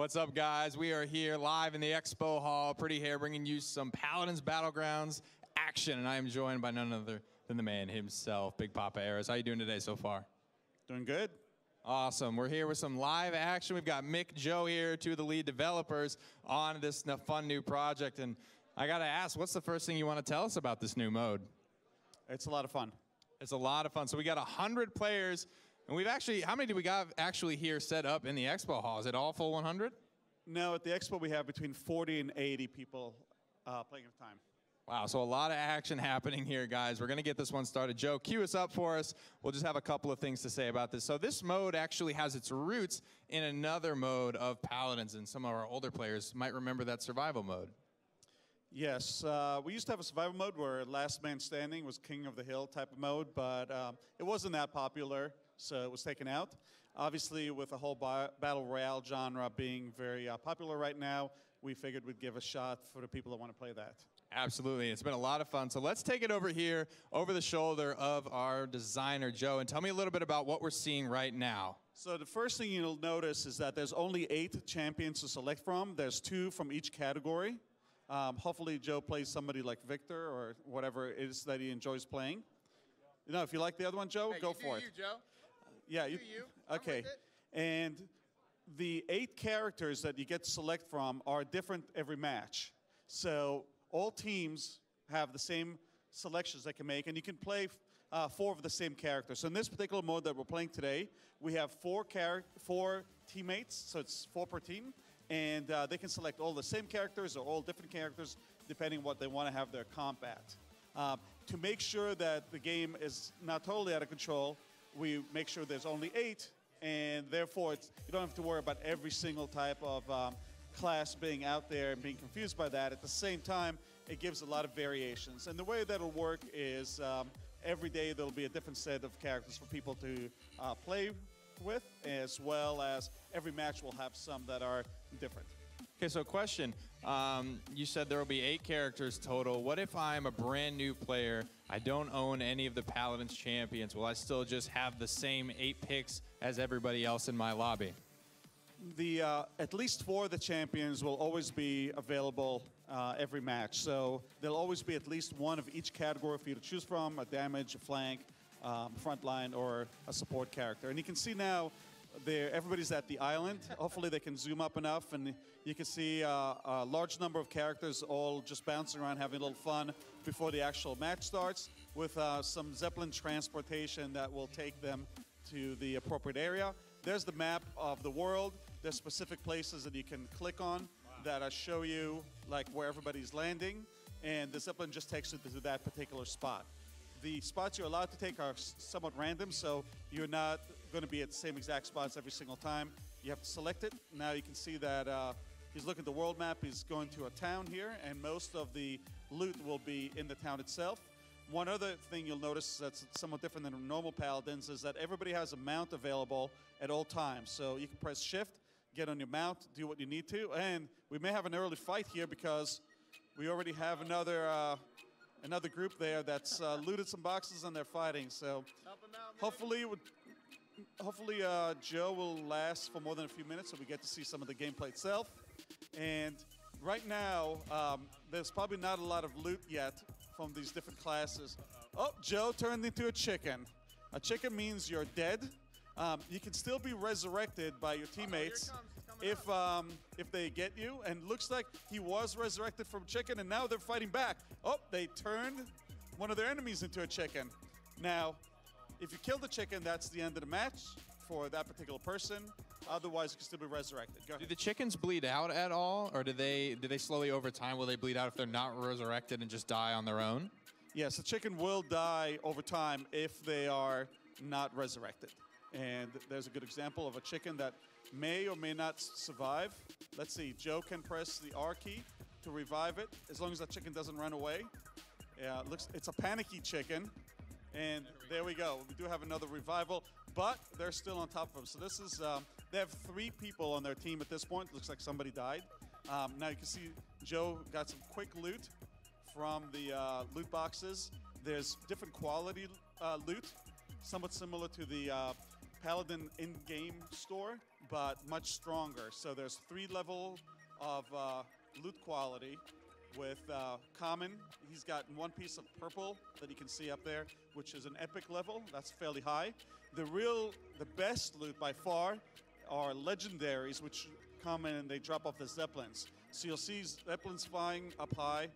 What's up, guys? We are here live in the Expo Hall, Pretty Hair, bringing you some Paladins BattleGrounds action, and I am joined by none other than the man himself, Big Papa Eras. How you doing today so far? Doing good. Awesome. We're here with some live action. We've got Mick, Joe here, two of the lead developers on this fun new project, and I got to ask, what's the first thing you want to tell us about this new mode? It's a lot of fun. It's a lot of fun. So we got 100 players. And we've actually, how many do we got actually here set up in the Expo Hall? Is it all full 100? No, at the Expo we have between 40 and 80 people playing at a time. Wow, so a lot of action happening here, guys. We're going to get this one started. Joe, cue us up for us. We'll just have a couple of things to say about this. So this mode actually has its roots in another mode of Paladins, and some of our older players might remember that survival mode. Yes, we used to have a survival mode where last man standing was king of the hill type of mode, but it wasn't that popular. So it was taken out. Obviously, with the whole battle royale genre being very popular right now, we figured we'd give a shot for the people that want to play that. Absolutely. It's been a lot of fun. So let's take it over here, over the shoulder of our designer, Joe, and tell me a little bit about what we're seeing right now. So the first thing you'll notice is that there's only 8 champions to select from. There's 2 from each category. Hopefully, Joe plays somebody like Victor or whatever it is that he enjoys playing. You know, if you like the other one, Joe, go for it. Joe. Yeah, you. Okay. And the 8 characters that you get to select from are different every match. So all teams have the same selections they can make, and you can play 4 of the same characters. So in this particular mode that we're playing today, we have 4 teammates, so it's 4 per team, and they can select all the same characters or all different characters depending on what they want to have their comp at. To make sure that the game is not totally out of control, we make sure there's only 8, and therefore you don't have to worry about every single type of class being out there and being confused by that. At the same time, it gives a lot of variations. And the way that'll work is every day there'll be a different set of characters for people to play with, as well as every match will have some that are different. Okay, so question. You said there will be 8 characters total. What if I'm a brand new player? I don't own any of the Paladins champions. Will I still just have the same 8 picks as everybody else in my lobby? At least 4 of the champions will always be available every match. So there'll always be at least 1 of each category for you to choose from: a damage, a flank, frontline, or a support character. And you can see now everybody's at the island. Hopefully they can zoom up enough, and you can see a large number of characters all just bouncing around, having a little fun before the actual match starts, with some Zeppelin transportation that will take them to the appropriate area. There's the map of the world. There's specific places that you can click on that show you like where everybody's landing, and the Zeppelin just takes you to that particular spot. The spots you're allowed to take are somewhat random, so you're not going to be at the same exact spots every single time. You have to select it. Now you can see that he's looking at the world map. He's going to a town here, and most of the loot will be in the town itself. One other thing you'll notice that's somewhat different than normal Paladins is that everybody has a mount available at all times. So you can press Shift, get on your mount, do what you need to, and we may have an early fight here because we already have another group there that's looted some boxes and they're fighting. So hopefully Joe will last for more than a few minutes so we get to see some of the gameplay itself. And right now, there's probably not a lot of loot yet from these different classes. Oh, Joe turned into a chicken. A chicken means you're dead. You can still be resurrected by your teammates if they get you. And looks like he was resurrected from chicken, and now they're fighting back. Oh, they turned one of their enemies into a chicken. Now, if you kill the chicken, that's the end of the match for that particular person. Otherwise, you can still be resurrected. Go ahead. Do the chickens bleed out at all, or do they slowly over time, will they bleed out if they're not resurrected and just die on their own? Yes, the chicken will die over time if they are not resurrected. And there's a good example of a chicken that may or may not survive. Let's see, Joe can press the R key to revive it, as long as that chicken doesn't run away. Yeah, it's a panicky chicken. And there we go. We do have another revival, but they're still on top of him. So this is, they have 3 people on their team at this point. Looks like somebody died. Now you can see Joe got some quick loot from the loot boxes. There's different quality loot, somewhat similar to the Paladin in-game store, but much stronger. So there's 3 levels of loot quality. With common, he's got 1 piece of purple that you can see up there, which is an epic level. That's fairly high. The best loot by far are legendaries, which come in and they drop off the zeppelins. So you'll see zeppelins flying up high.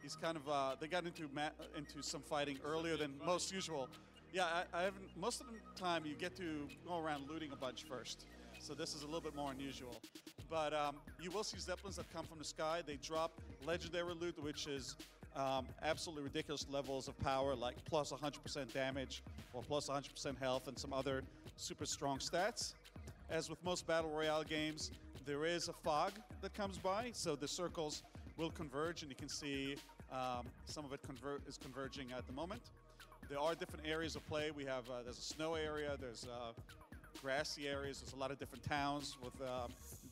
He's kind of they got into some fighting earlier than most usual. Yeah, I haven't. Most of the time you get to go around looting a bunch first. So this is a little bit more unusual. But you will see zeppelins that come from the sky. They drop legendary loot, which is absolutely ridiculous levels of power, like plus 100% damage or plus 100% health and some other super strong stats. As with most Battle Royale games, there is a fog that comes by, so the circles will converge, and you can see some of it is converging at the moment. There are different areas of play. We have there's a snow area, there's grassy areas, there's a lot of different towns with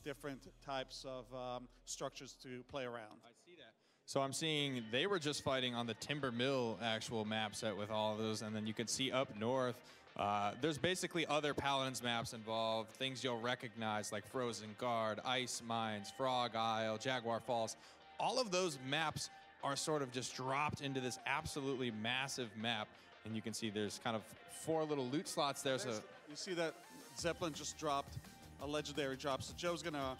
different types of structures to play around. I see that. So I'm seeing they were just fighting on the Timber Mill actual map set with all of those, and then you can see up north, there's basically other Paladins maps involved, things you'll recognize like Frozen Guard, Ice Mines, Frog Isle, Jaguar Falls. All of those maps are sort of just dropped into this absolutely massive map, and you can see there's kind of 4 little loot slots there. So you see that Zeppelin just dropped a legendary drop, so Joe's gonna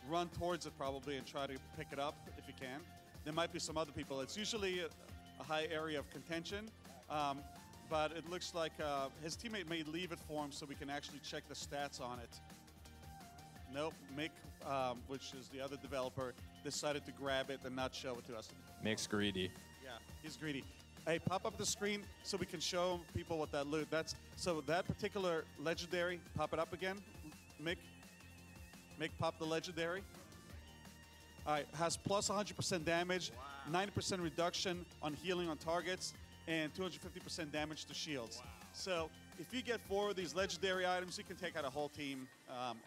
run towards it probably and try to pick it up if he can. There might be some other people. It's usually a high area of contention, but it looks like his teammate may leave it for him so we can actually check the stats on it. Nope, Mick, which is the other developer, decided to grab it and not show it to us. Mick's greedy. Yeah, he's greedy. Hey, pop up the screen so we can show people what that loot. So that particular legendary, pop it up again, Mick. Mick, pop the legendary. All right, has plus 100% damage, 90% reduction on healing on targets, and 250% damage to shields. Wow. So if you get 4 of these legendary items, you can take out a whole team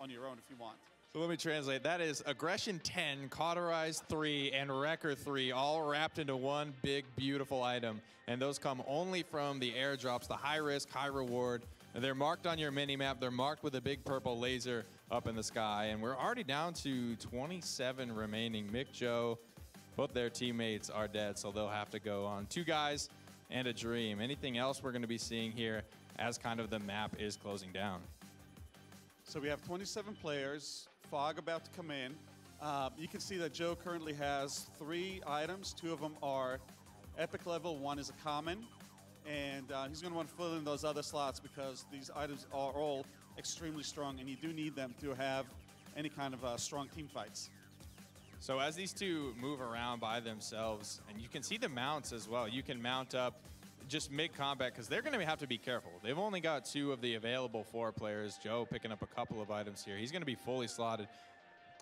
on your own if you want. So let me translate. That is Aggression 10, Cauterize 3, and Wrecker 3, all wrapped into one big, beautiful item. And those come only from the airdrops, the high risk, high reward. They're marked on your mini-map. They're marked with a big purple laser up in the sky. And we're already down to 27 remaining. Mick, Joe, both their teammates are dead, so they'll have to go on 2 guys and a dream. Anything else we're going to be seeing here as kind of the map is closing down? So we have 27 players. Fog about to come in. You can see that Joe currently has 3 items. 2 of them are epic level, 1 is a common. And he's going to want to fill in those other slots because these items are all extremely strong, and you do need them to have any kind of strong team fights. So as these 2 move around by themselves, and you can see the mounts as well, you can mount up just mid-combat because they're going to have to be careful. They've only got 2 of the available 4 players. Joe picking up a couple of items here. He's going to be fully slotted.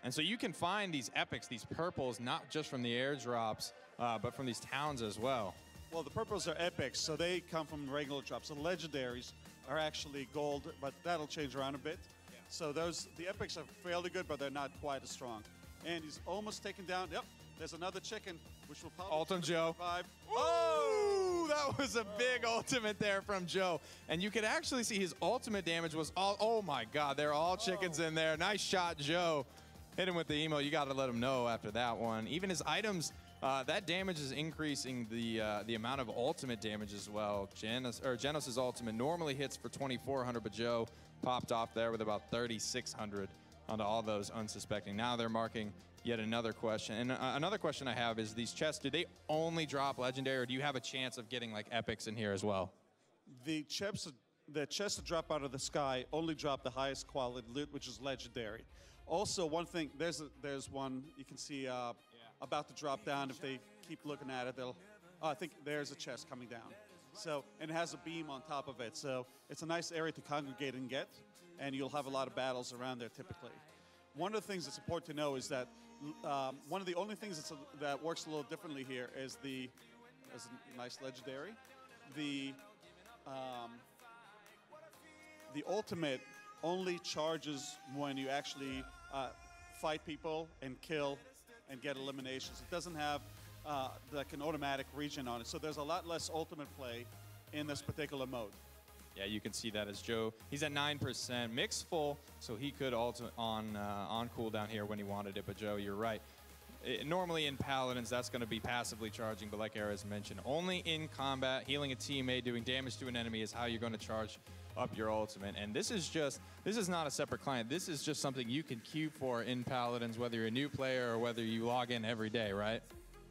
And so you can find these epics, these purples, not just from the airdrops, but from these towns as well. Well, the purples are epics, so they come from regular drops. The legendaries are actually gold, but that'll change around a bit. Yeah. So the epics are fairly good, but they're not quite as strong. And he's almost taken down. Yep, there's another chicken, which will probably Ultim Joe. Survive. Oh, that was a big ultimate there from Joe. And you could actually see his ultimate damage was all, oh my God, they're all chickens in there. Nice shot, Joe. Hit him with the emo. You got to let him know after that one. Even his items, that damage is increasing the amount of ultimate damage as well. Genos' ultimate normally hits for 2,400, but Joe popped off there with about 3,600 onto all those unsuspecting. Now they're marking yet another question. And another question I have is these chests, do they only drop legendary, or do you have a chance of getting like epics in here as well? The chests that drop out of the sky only drop the highest quality loot, which is legendary. Also, one thing, there's one you can see about to drop down. If they keep looking at it, they'll, I think there's a chest coming down. So, and it has a beam on top of it. So it's a nice area to congregate and get, and you'll have a lot of battles around there typically. One of the things that's important to know is that one of the only things that works a little differently here is there's a nice legendary. The ultimate only charges when you actually fight people and kill and get eliminations. It doesn't have like an automatic regen on it, so there's a lot less ultimate play in this particular mode. Yeah, you can see that as Joe. He's at 9%, mix full, so he could ult on cooldown here when he wanted it. But Joe, you're right. Normally in Paladins, that's going to be passively charging, but like Ares mentioned, only in combat, healing a teammate, doing damage to an enemy is how you're going to charge up your ultimate. And this is not a separate client. This is just something you can queue for in Paladins, whether you're a new player or whether you log in every day, right?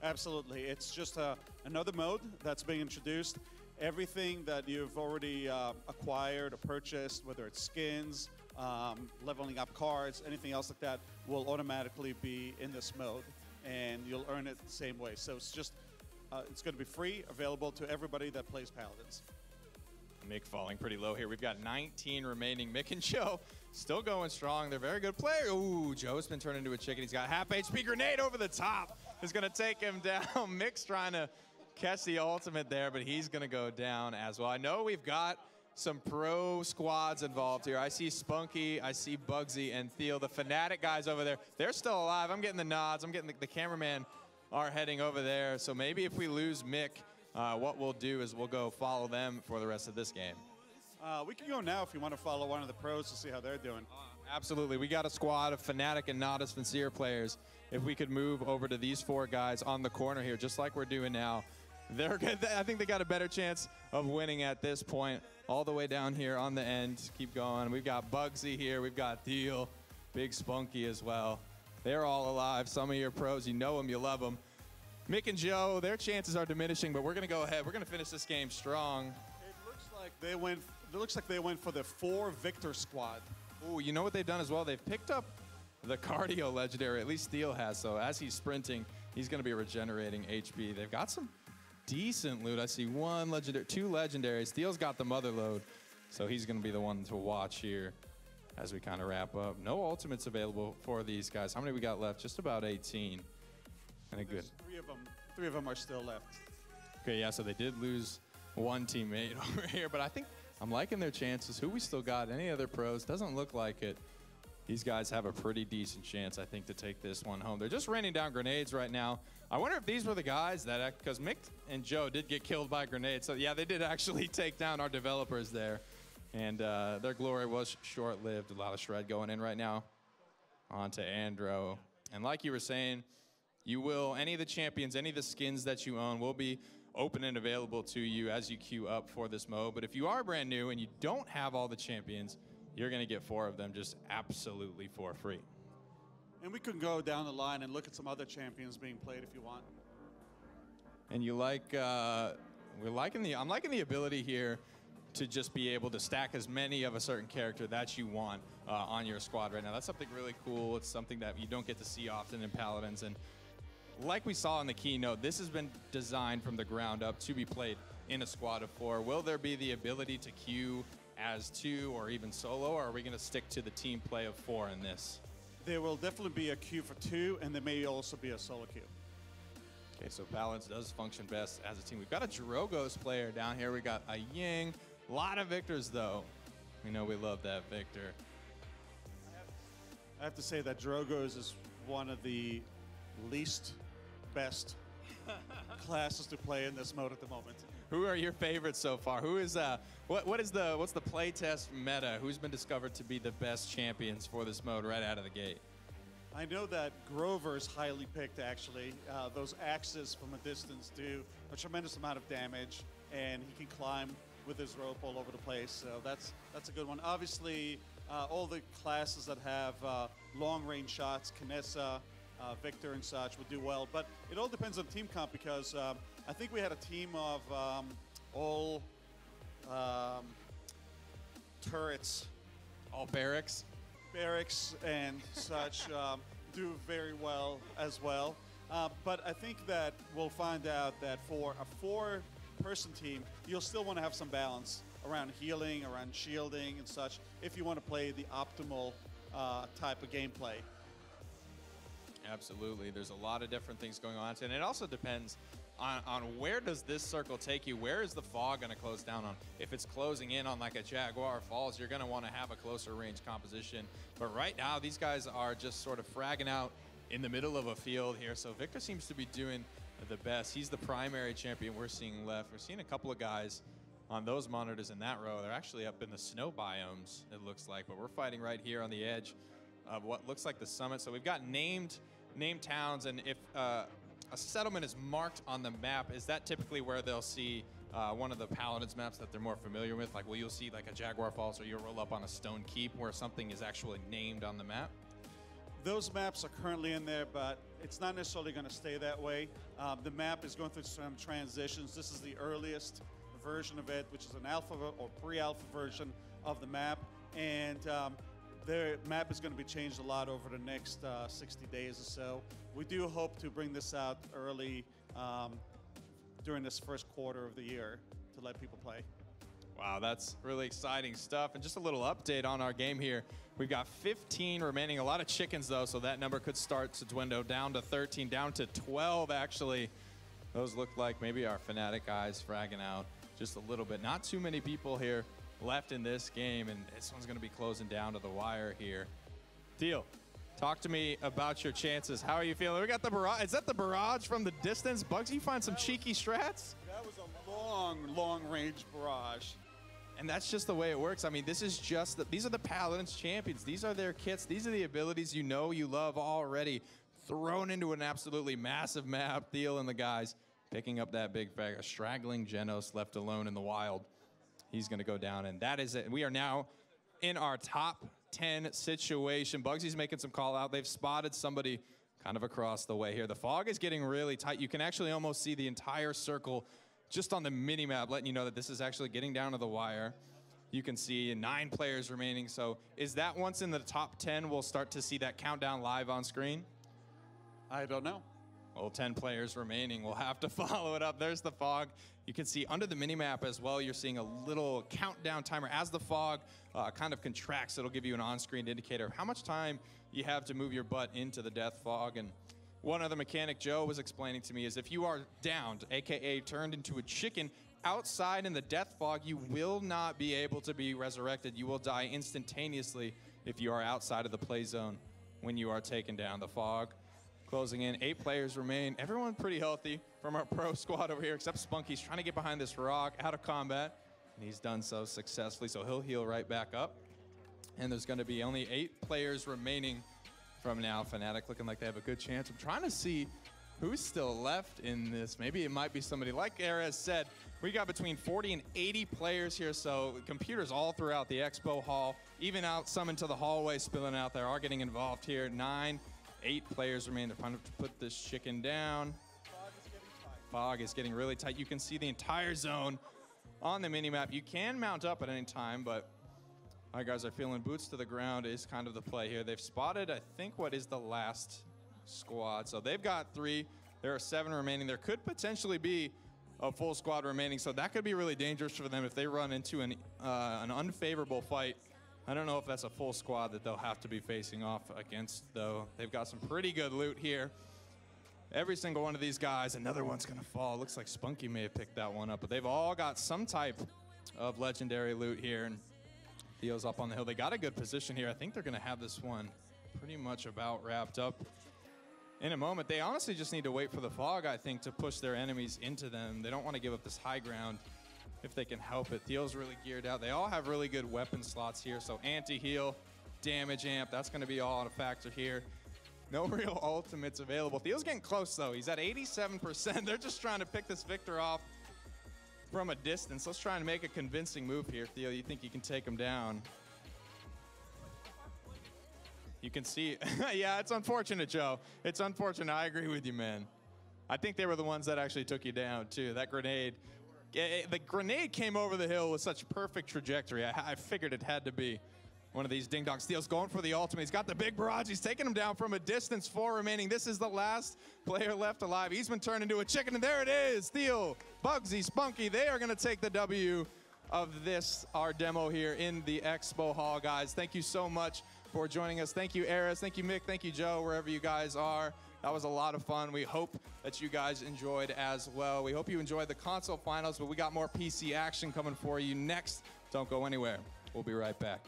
Absolutely. It's just another mode that's being introduced. Everything that you've already acquired or purchased, whether it's skins, leveling up cards, anything else like that, will automatically be in this mode, and you'll earn it the same way. So it's just, it's going to be free, available to everybody that plays Paladins. Mick falling pretty low here. We've got 19 remaining. Mick and Joe still going strong. They're very good players. Ooh, Joe's been turned into a chicken. He's got half HP grenade over the top. Is going to take him down. Mick's trying to catch the ultimate there, but he's going to go down as well. I know we've got some pro squads involved here. I see Spunky, I see Bugsy and Thiel, the Fnatic guys over there. They're still alive. I'm getting the nods. I'm getting the cameraman are heading over there. So maybe if we lose Mick, what we'll do is we'll go follow them for the rest of this game. We can go now if you want to follow one of the pros to see how they're doing. Absolutely. We got a squad of Fnatic and Nodus Vincier players. If we could move over to these 4 guys on the corner here, just like we're doing now, they're good. I think they got a better chance of winning at this point. All the way down here on the end. Keep going. We've got Bugsy here. We've got Thiel. Big Spunky as well. They're all alive. Some of your pros, you know them, you love them. Mick and Joe, their chances are diminishing, but we're going to go ahead. We're going to finish this game strong. It looks like they went for the 4 Victor squad. Ooh, you know what they've done as well? They've picked up the cardio legendary. At least Thiel has. So as he's sprinting, he's going to be regenerating HP. They've got some decent loot. I see 1 legendary, 2 legendaries. Thiel's got the mother load, so he's going to be the one to watch here as we kind of wrap up. No ultimates available for these guys. How many we got left? Just about 18. And a good. 3 of them are still left. Okay, yeah, so they did lose 1 teammate over here, but I think I'm liking their chances. Who we still got? Any other pros? Doesn't look like it. These guys have a pretty decent chance, I think, to take this one home. They're just raining down grenades right now. I wonder if these were the guys that, because Mick and Joe did get killed by grenades. So, yeah, they did actually take down our developers there. And their glory was short-lived. A lot of shred going in right now. On to Andro. And like you were saying, you will, any of the champions, any of the skins that you own will be open and available to you as you queue up for this mode. But if you are brand new and you don't have all the champions, you're going to get 4 of them just absolutely for free. And we can go down the line and look at some other champions being played if you want. And you like, I'm liking the ability here to just be able to stack as many of a certain character that you want on your squad right now. That's something really cool. It's something that you don't get to see often in Paladins. And like we saw in the keynote, this has been designed from the ground up to be played in a squad of 4. Will there be the ability to queue as 2 or even solo, or are we going to stick to the team play of 4 in this? There will definitely be a queue for 2, and there may also be a solo queue. Okay, so Paladins does function best as a team. We've got a Drogos player down here. We got a Ying. A lot of Victors, though. We know we love that Victor. I have to say that Drogos is one of the least best classes to play in this mode at the moment. Who are your favorites so far? Who is what's the playtest meta? Who's been discovered to be the best champions for this mode right out of the gate? I know that Grover's highly picked, actually. Those axes from a distance do a tremendous amount of damage, and he can climb with his rope all over the place. So that's a good one. Obviously, all the classes that have long-range shots, Kinessa, Victor and such would do well. But it all depends on team comp, because I think we had a team of all turrets. All barracks? Barracks and such do very well as well. But I think that we'll find out that for a 4-person team, you'll still want to have some balance around healing, around shielding and such, if you want to play the optimal type of gameplay. Absolutely. There's a lot of different things going on. And it also depends on where does this circle take you? Where is the fog going to close down on? If it's closing in on like a Jaguar Falls, you're going to want to have a closer range composition. But right now, these guys are just sort of fragging out in the middle of a field here. So Victor seems to be doing the best. He's the primary champion we're seeing left. We're seeing a couple of guys on those monitors in that row. They're actually up in the snow biomes, it looks like, but we're fighting right here on the edge of what looks like the summit. So we've got named towns, and if a settlement is marked on the map, is that typically where they'll see one of the Paladins maps that they're more familiar with? Like, will you see like a Jaguar Falls, or you'll roll up on a stone keep where something is actually named on the map? Those maps are currently in there, but it's not necessarily going to stay that way. The map is going through some transitions. This is the earliest version of it, which is an alpha or pre-alpha version of the map, and the map is going to be changed a lot over the next 60 days or so. We do hope to bring this out early during this first quarter of the year to let people play. Wow, that's really exciting stuff. And just a little update on our game here. We've got 15 remaining. A lot of chickens, though, so that number could start to dwindle down to 13, down to 12, actually. Those look like maybe our Fnatic guys fragging out just a little bit. Not too many people here left in this game, and this one's going to be closing down to the wire here. Teal, talk to me about your chances. How are you feeling? We got the barrage. Is that the barrage from the distance? Bugs, you find some cheeky strats? That was a long-range barrage. And that's just the way it works. I mean, this is just these are the Paladins champions. These are their kits. These are the abilities you know you love already, thrown into an absolutely massive map. Thiel and the guys picking up that big frag. A straggling Genos left alone in the wild. He's going to go down, and that is it. We are now in our top 10 situation. Bugsy's making some call out. They've spotted somebody kind of across the way here. The fog is getting really tight. You can actually almost see the entire circle just on the mini-map, letting you know that this is actually getting down to the wire. You can see 9 players remaining. So is that once in the top 10, we'll start to see that countdown live on screen? I don't know. Well, 10 players remaining. We'll have to follow it up. There's the fog. You can see under the mini-map as well, you're seeing a little countdown timer. As the fog kind of contracts, it'll give you an on-screen indicator of how much time you have to move your butt into the death fog. And one other mechanic Joe was explaining to me is if you are downed, AKA turned into a chicken, outside in the death fog, you will not be able to be resurrected. You will die instantaneously if you are outside of the play zone when you are taken down. The fog closing in. 8 players remain. Everyone pretty healthy from our pro squad over here, except Spunky's trying to get behind this rock out of combat, and he's done so successfully, so he'll heal right back up. And there's going to be only 8 players remaining from now. Fnatic looking like they have a good chance. I'm trying to see who's still left in this. Maybe it might be somebody. Like Erez said, we got between 40 and 80 players here, so computers all throughout the expo hall, even out some into the hallway spilling out there, are getting involved here. 8 players remain. They're trying to put this chicken down. Fog is getting really tight. You can see the entire zone on the minimap. You can mount up at any time, but our guys are feeling boots to the ground is kind of the play here. They've spotted, I think, what is the last squad. So they've got 3. There are 7 remaining. There could potentially be a full squad remaining, so that could be really dangerous for them if they run into an unfavorable fight. I don't know if that's a full squad that they'll have to be facing off against, though. They've got some pretty good loot here. Every single one of these guys, another one's going to fall. Looks like Spunky may have picked that one up, but they've all got some type of legendary loot here. And Theo's up on the hill. They got a good position here. I think they're going to have this one pretty much about wrapped up in a moment. They honestly just need to wait for the fog, I think, to push their enemies into them. They don't want to give up this high ground if they can help it. Theo's really geared out. They all have really good weapon slots here, so anti-heal, damage amp, that's going to be all a factor here. No real ultimates available. Theo's getting close, though. He's at 87%. They're just trying to pick this Victor off from a distance. Let's try and make a convincing move here, Theo. You think you can take him down? You can see, yeah, it's unfortunate, Joe. It's unfortunate. I agree with you, man. I think they were the ones that actually took you down, too. That grenade, the grenade came over the hill with such perfect trajectory. I figured it had to be one of these ding-dong. Steel's going for the ultimate. He's got the big barrage. He's taking him down from a distance. 4 remaining. This is the last player left alive. He's been turned into a chicken, and there it is. Steel, Bugsy, Spunky, they are going to take the W of this, our demo here in the Expo Hall, guys. Thank you so much for joining us. Thank you, Eris. Thank you, Mick. Thank you, Joe, wherever you guys are. That was a lot of fun. We hope that you guys enjoyed as well. We hope you enjoyed the console finals, but we got more PC action coming for you next. Don't go anywhere. We'll be right back.